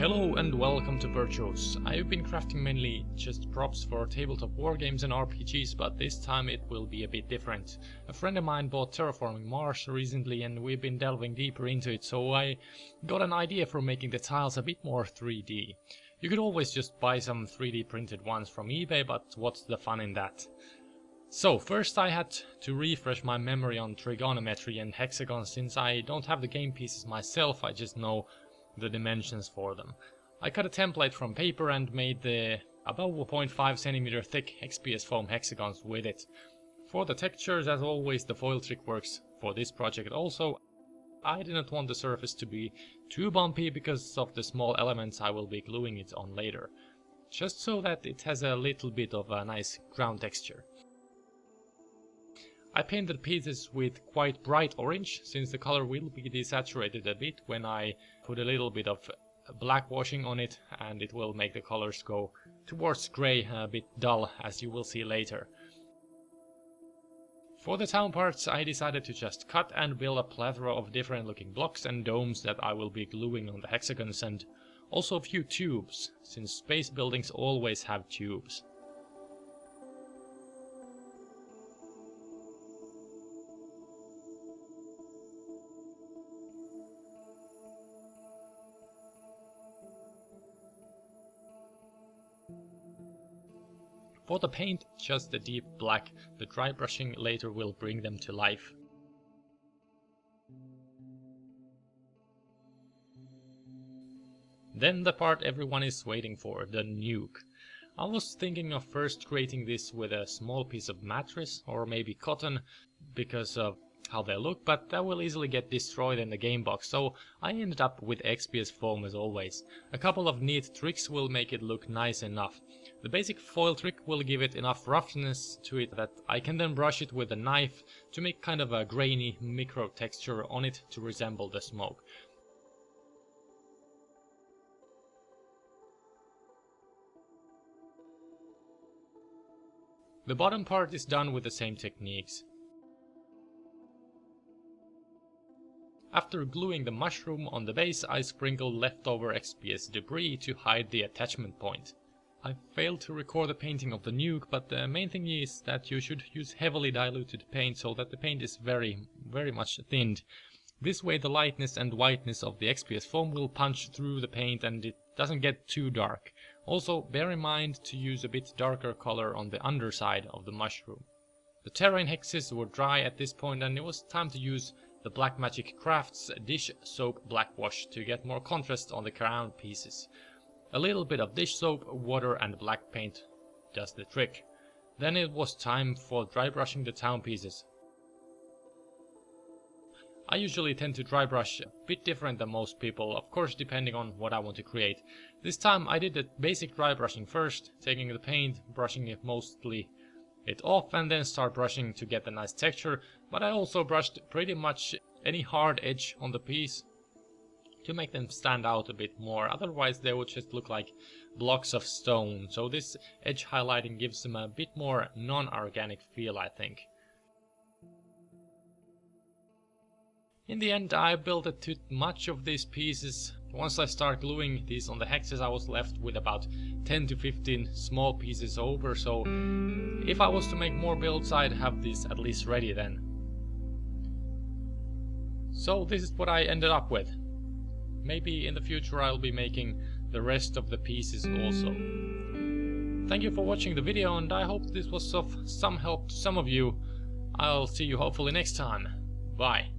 Hello and welcome to Virtuos. I've been crafting mainly just props for tabletop wargames and RPGs, but this time it will be a bit different. A friend of mine bought Terraforming Mars recently and we've been delving deeper into it, so I got an idea for making the tiles a bit more 3D. You could always just buy some 3D printed ones from eBay, but what's the fun in that? So first I had to refresh my memory on trigonometry and hexagons. Since I don't have the game pieces myself, I just know the dimensions for them. I cut a template from paper and made the about 0.5 cm thick XPS foam hexagons with it. For the textures, as always, the foil trick works for this project also. I didn't want the surface to be too bumpy because of the small elements I will be gluing it on later, just so that it has a little bit of a nice ground texture. I painted pieces with quite bright orange, since the color will be desaturated a bit when I put a little bit of black washing on it, and it will make the colors go towards grey, a bit dull, as you will see later. For the town parts I decided to just cut and build a plethora of different looking blocks and domes that I will be gluing on the hexagons, and also a few tubes, since space buildings always have tubes. For the paint, just a deep black. The dry brushing later will bring them to life. Then the part everyone is waiting for, the nuke. I was thinking of first creating this with a small piece of mattress or maybe cotton because of how they look, but that will easily get destroyed in the game box, so I ended up with XPS foam as always. A couple of neat tricks will make it look nice enough. The basic foil trick will give it enough roughness to it that I can then brush it with a knife to make kind of a grainy micro texture on it to resemble the smoke. The bottom part is done with the same techniques. After gluing the mushroom on the base, I sprinkled leftover XPS debris to hide the attachment point. I failed to record the painting of the nuke, but the main thing is that you should use heavily diluted paint so that the paint is very much thinned. This way the lightness and whiteness of the XPS foam will punch through the paint and it doesn't get too dark. Also bear in mind to use a bit darker color on the underside of the mushroom. The terrain hexes were dry at this point and it was time to use the Black Magic Crafts dish soap black wash to get more contrast on the crown pieces. A little bit of dish soap, water and black paint does the trick. Then it was time for dry brushing the town pieces. I usually tend to dry brush a bit different than most people, of course depending on what I want to create. This time I did the basic dry brushing first, taking the paint, brushing it mostly off and then start brushing to get the nice texture, but I also brushed pretty much any hard edge on the piece to make them stand out a bit more, otherwise they would just look like blocks of stone, so this edge highlighting gives them a bit more non-organic feel, I think. In the end I built it to much of these pieces. Once I start gluing these on the hexes I was left with about 10 to 15 small pieces over, so if I was to make more builds I'd have these at least ready then. So this is what I ended up with. Maybe in the future I'll be making the rest of the pieces also. Thank you for watching the video and I hope this was of some help to some of you. I'll see you hopefully next time. Bye.